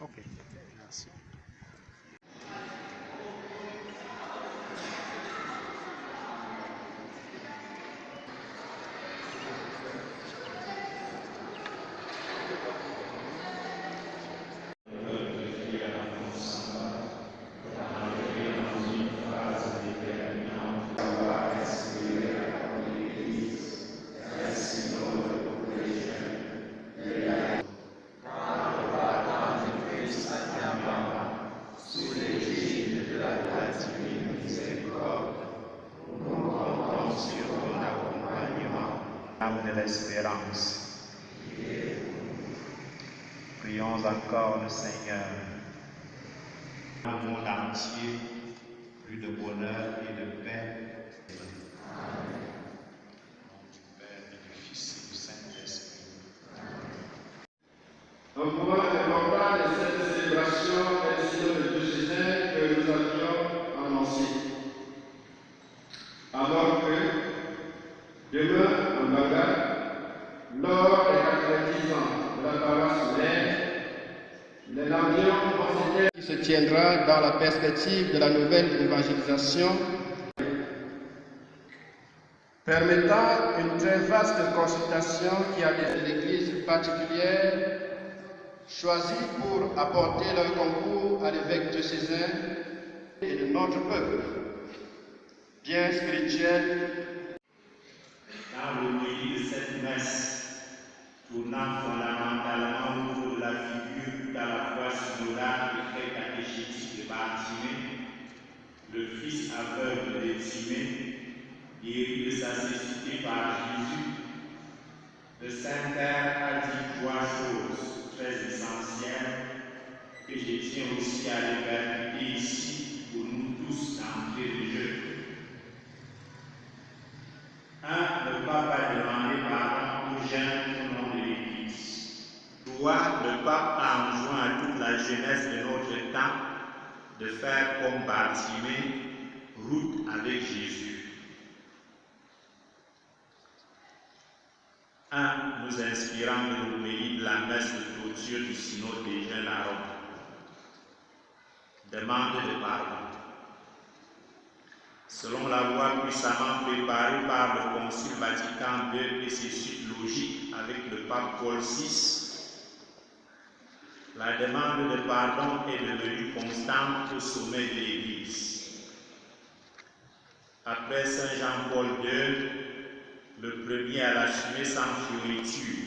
Ok, merci. De l'espérance. Prions encore le Seigneur. Dans le monde entier, plus de bonheur et de paix. Amen. Du Père et du Fils et du Saint-Esprit. Un point important de cette célébration est le synode de diocésain que nous avions annoncé. Alors que demain, en Bagdad, lors des 90 ans de la paroisse Laine, l'élan qui se tiendra dans la perspective de la nouvelle évangélisation, permettant une très vaste consultation qui a des églises particulières choisies pour apporter leur concours à l'évêque diocésain et de notre peuple, bien spirituel. Dans l'homélie de cette messe, tournant fondamentalement autour de la figure à la fois synodale et très catéchétique de Bartimée, le fils aveugle d'Étimée, guéri de sa cécité par Jésus, le Saint-Père a dit trois choses très essentielles que je tiens aussi à les répercuter ici pour nous tous d'entrée de jeu. 1. Ne pas demander pardon aux jeunes au nom de l'Église. 3. Ne pas enjoindre à toute la jeunesse de notre temps de faire comme Bartimée, route avec Jésus. 1. Nous inspirant de l'homélie de la messe de clôture du synode des jeunes à Rome. Demande de pardon. Selon la voie puissamment préparée par le Concile Vatican II et ses suites logiques avec le pape Paul VI, la demande de pardon est devenue constante au sommet de l'Église. Après Saint Jean-Paul II, le premier à l'assumer sans fioriture,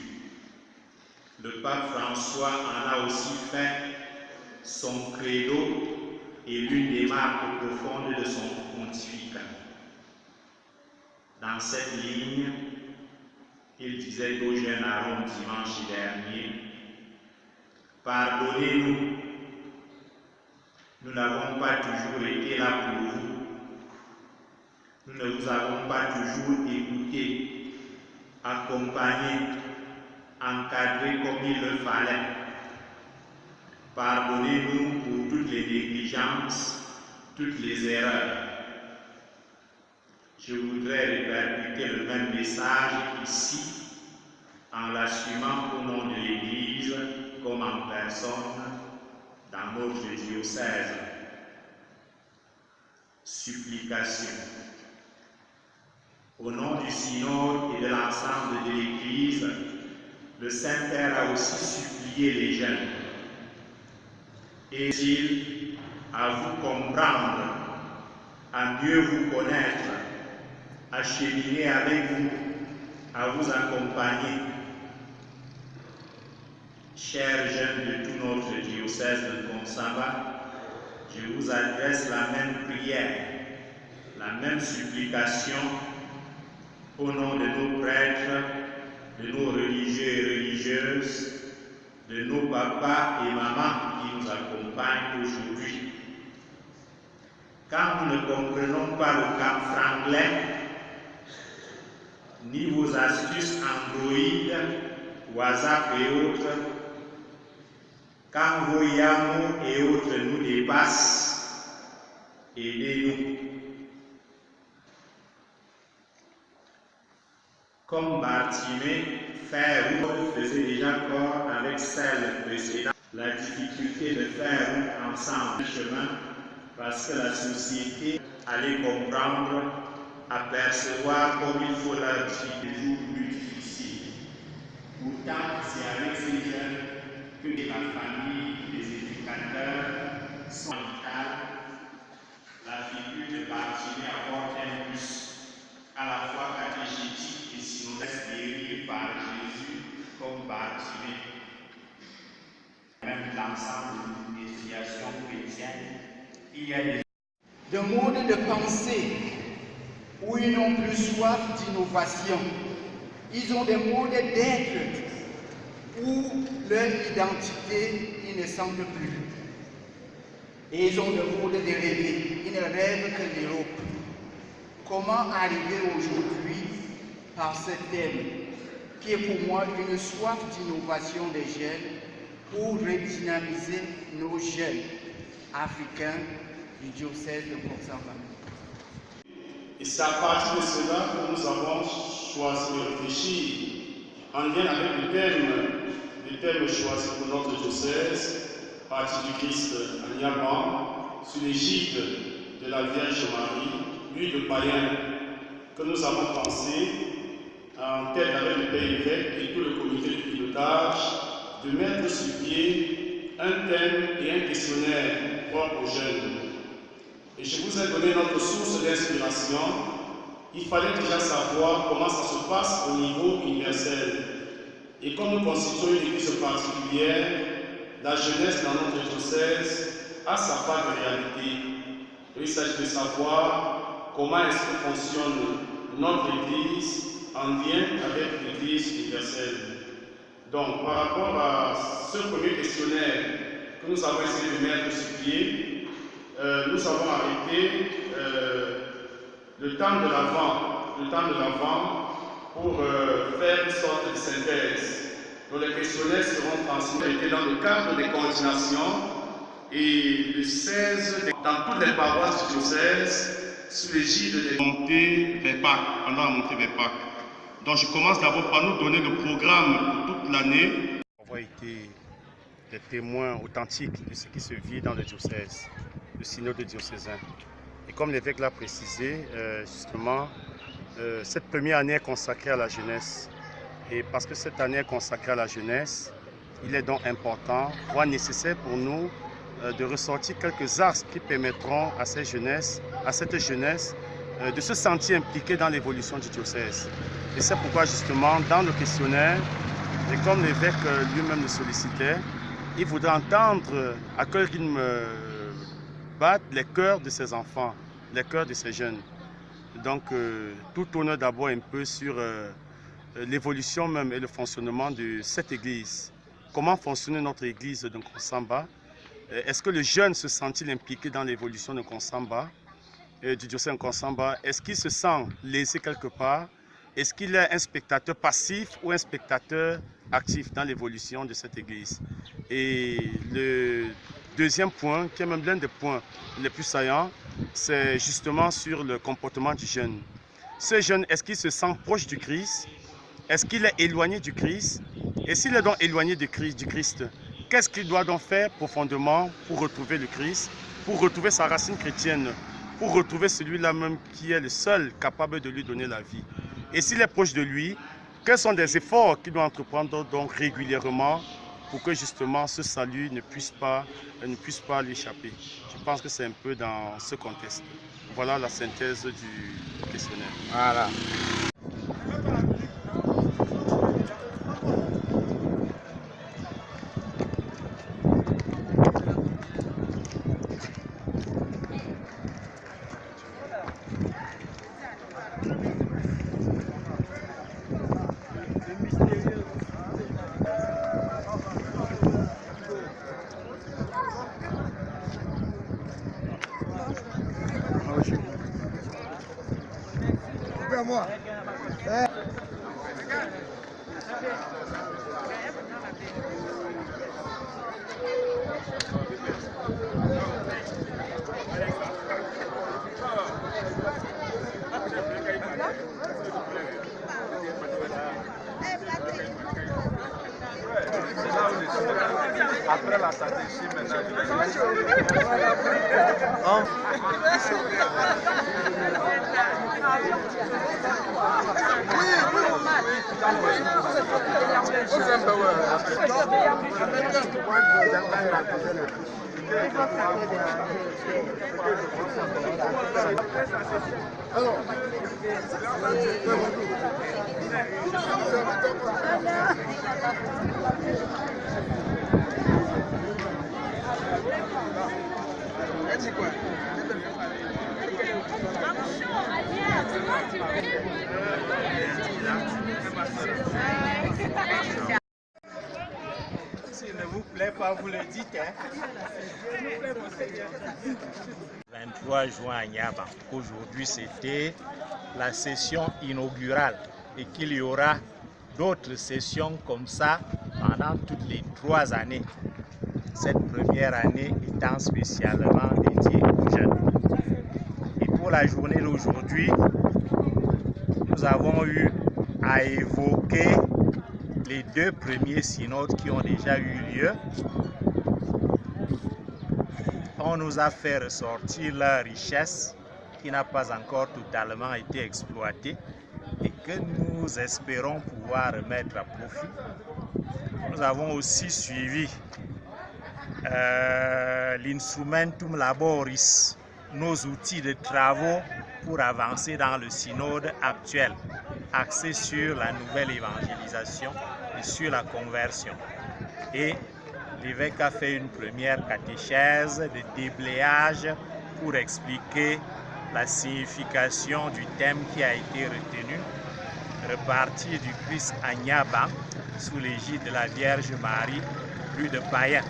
le pape François en a aussi fait son credo et l'une des marques profondes de son pontificat. Dans cette ligne, il disait aux jeunes à Rome dimanche dernier, « Pardonnez-nous, nous n'avons pas toujours été là pour vous, nous ne vous avons pas toujours écouté, accompagné, encadré comme il le fallait. Pardonnez-nous pour toutes les négligences, toutes les erreurs. » Je voudrais répercuter le même message ici, en l'assumant au nom de l'Église, comme en personne, dans notre diocèse. Supplication. Au nom du synode et de l'ensemble de l'Église, le Saint-Père a aussi supplié les jeunes. Est-il à vous comprendre, à mieux vous connaître, à cheminer avec vous, à vous accompagner? Chers jeunes de tout notre diocèse de Consamba, je vous adresse la même prière, la même supplication au nom de nos prêtres, de nos religieux et religieuses, de nos papas et mamans qui nous accompagnent aujourd'hui. Quand nous ne comprenons pas le cap franglais, ni vos astuces Android, WhatsApp et autres, quand vos Yamo et autres nous dépassent, aidez-nous. Comme Bartimée, faire route faisait déjà corps avec celle précédente. la difficulté de faire route ensemble, chemin, parce que la société allait comprendre, apercevoir comme il faut la vie des jours plus difficiles. Pourtant, c'est avec ces jeunes que la famille, les éducateurs sont vitales. La figure de Bartimée apporte un plus à la fois catéchétique et synodale, guéri par Jésus comme Bartimée. Même l'ensemble de l'initiation chrétienne, il y a des modes de pensée où ils n'ont plus soif d'innovation. Ils ont des modes d'être où leur identité, ils ne sentent plus. Et ils ont le mode de rêver. Ils ne rêvent que l'Europe. Comment arriver aujourd'hui par ce thème qui est pour moi une soif d'innovation des jeunes pour redynamiser nos jeunes africains du diocèse de Consamba. Et c'est à partir de cela que nous avons choisi de réfléchir en lien avec le thème choisi pour notre diocèse, Parti du Christ à Niaban, sous l'égide de la Vierge Marie, lui de païen, que nous avons pensé en tête avec le Père évêque et tout le comité de pilotage, de mettre sur pied un thème et un questionnaire propre aux jeunes. Et je vous ai donné notre source d'inspiration. Il fallait déjà savoir comment ça se passe au niveau universel. Et comme nous constituons une église particulière, la jeunesse dans notre diocèse a sa part de réalité. Et il s'agit de savoir comment est-ce que fonctionne notre église en lien avec l'église universelle. Donc, par rapport à ce premier questionnaire que nous avons essayé de mettre sur pied, nous avons arrêté le temps de l'Avent pour faire une sorte de synthèse. Donc les questionnaires seront transmis dans le cadre des coordinations et le 16 dans toutes les paroisses du diocèse sous l'égide des montées vers Pâques, pendant la montée vers Pâques. Donc je commence d'abord par nous donner le programme pour toute l'année. On va être des témoins authentiques de ce qui se vit dans le diocèse, le synode diocésain. Et comme l'évêque l'a précisé, justement, cette première année est consacrée à la jeunesse. Et parce que cette année est consacrée à la jeunesse, il est donc important, voire nécessaire pour nous, de ressortir quelques axes qui permettront à cette jeunesse de se sentir impliquée dans l'évolution du diocèse. Et c'est pourquoi justement, dans le questionnaire, et comme l'évêque lui-même le sollicitait, il voudrait entendre à quel rythme battent les cœurs de ses enfants, les cœurs de ces jeunes. Donc, tout tourne d'abord un peu sur l'évolution même et le fonctionnement de cette église. Comment fonctionne notre église de Consamba? Est-ce que le jeune se sent-il impliqué dans l'évolution de Consamba, du diocèse de Consamba? Est-ce qu'il se sent laissé quelque part? Est-ce qu'il est un spectateur passif ou un spectateur actif dans l'évolution de cette église? Et le deuxième point, qui est même l'un des points les plus saillants, c'est justement sur le comportement du jeune. Ce jeune, est-ce qu'il se sent proche du Christ? Est-ce qu'il est éloigné du Christ? Et s'il est donc éloigné du Christ, qu'est-ce qu'il doit donc faire profondément pour retrouver le Christ, pour retrouver sa racine chrétienne, pour retrouver celui-là même qui est le seul capable de lui donner la vie? Et s'il est proche de lui, quels sont les efforts qu'il doit entreprendre donc régulièrement pour que justement ce salut ne puisse pas lui échapper? Je pense que c'est un peu dans ce contexte. Voilà la synthèse du questionnaire. Voilà. Moi. C'est là où Après la stratégie, maintenant, S'il ne vous plaît pas, vous le dites. 23 juin à Niaba. Aujourd'hui, c'était la session inaugurale et qu'il y aura d'autres sessions comme ça pendant toutes les 3 années. Cette première année étant spécialement dédiée aux jeunes. Et pour la journée d'aujourd'hui, nous avons eu à évoquer les 2 premiers synodes qui ont déjà eu lieu. On nous a fait ressortir leur richesse qui n'a pas encore totalement été exploitée et que nous espérons pouvoir remettre à profit. Nous avons aussi suivi l'instrumentum laboris, nos outils de travaux pour avancer dans le synode actuel, axé sur la nouvelle évangélisation et sur la conversion. Et l'évêque a fait une première catéchèse de déblayage pour expliquer la signification du thème qui a été retenu, repartir du Christ à Niaba sous l'égide de la Vierge Marie, plus de païens.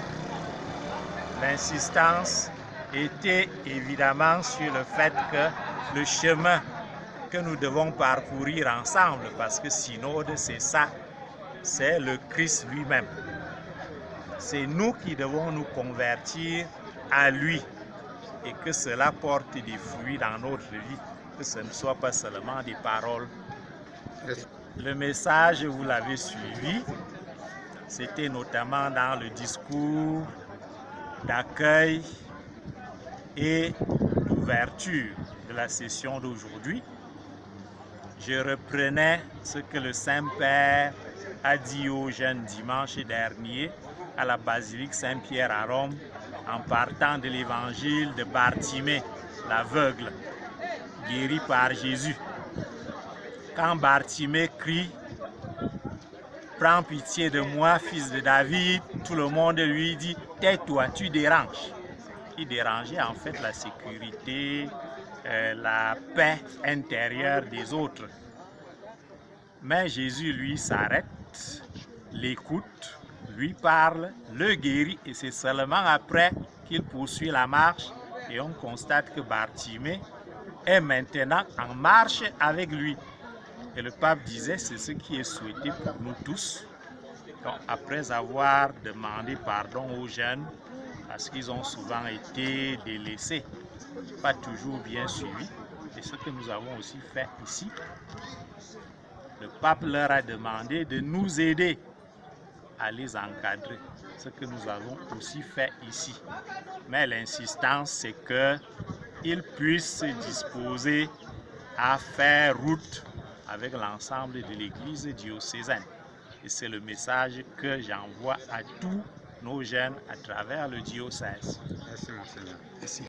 L'insistance était évidemment sur le fait que le chemin que nous devons parcourir ensemble, parce que synode c'est ça, c'est le Christ lui-même. C'est nous qui devons nous convertir à lui et que cela porte des fruits dans notre vie, que ce ne soit pas seulement des paroles. Le message, vous l'avez suivi, c'était notamment dans le discours d'accueil et d'ouverture de la session d'aujourd'hui. Je reprenais ce que le Saint-Père a dit aux jeunes dimanche dernier à la basilique Saint-Pierre à Rome en partant de l'évangile de Bartimée, l'aveugle, guéri par Jésus. Quand Bartimée crie « Prends pitié de moi, fils de David », tout le monde lui dit « Tais-toi, tu déranges ». Il dérangeait en fait la sécurité, la paix intérieure des autres. Mais Jésus, lui, s'arrête, l'écoute, lui parle, le guérit et c'est seulement après qu'il poursuit la marche et on constate que Bartimée est maintenant en marche avec lui. Et le pape disait, c'est ce qui est souhaité pour nous tous. Donc, après avoir demandé pardon aux jeunes, parce qu'ils ont souvent été délaissés, pas toujours bien suivis, et ce que nous avons aussi fait ici, le pape leur a demandé de nous aider à les encadrer, ce que nous avons aussi fait ici. Mais l'insistance, c'est qu'ils puissent se disposer à faire route avec l'ensemble de l'Église diocésaine. Et c'est le message que j'envoie à tous nos jeunes à travers le diocèse. Merci, Monseigneur. Merci.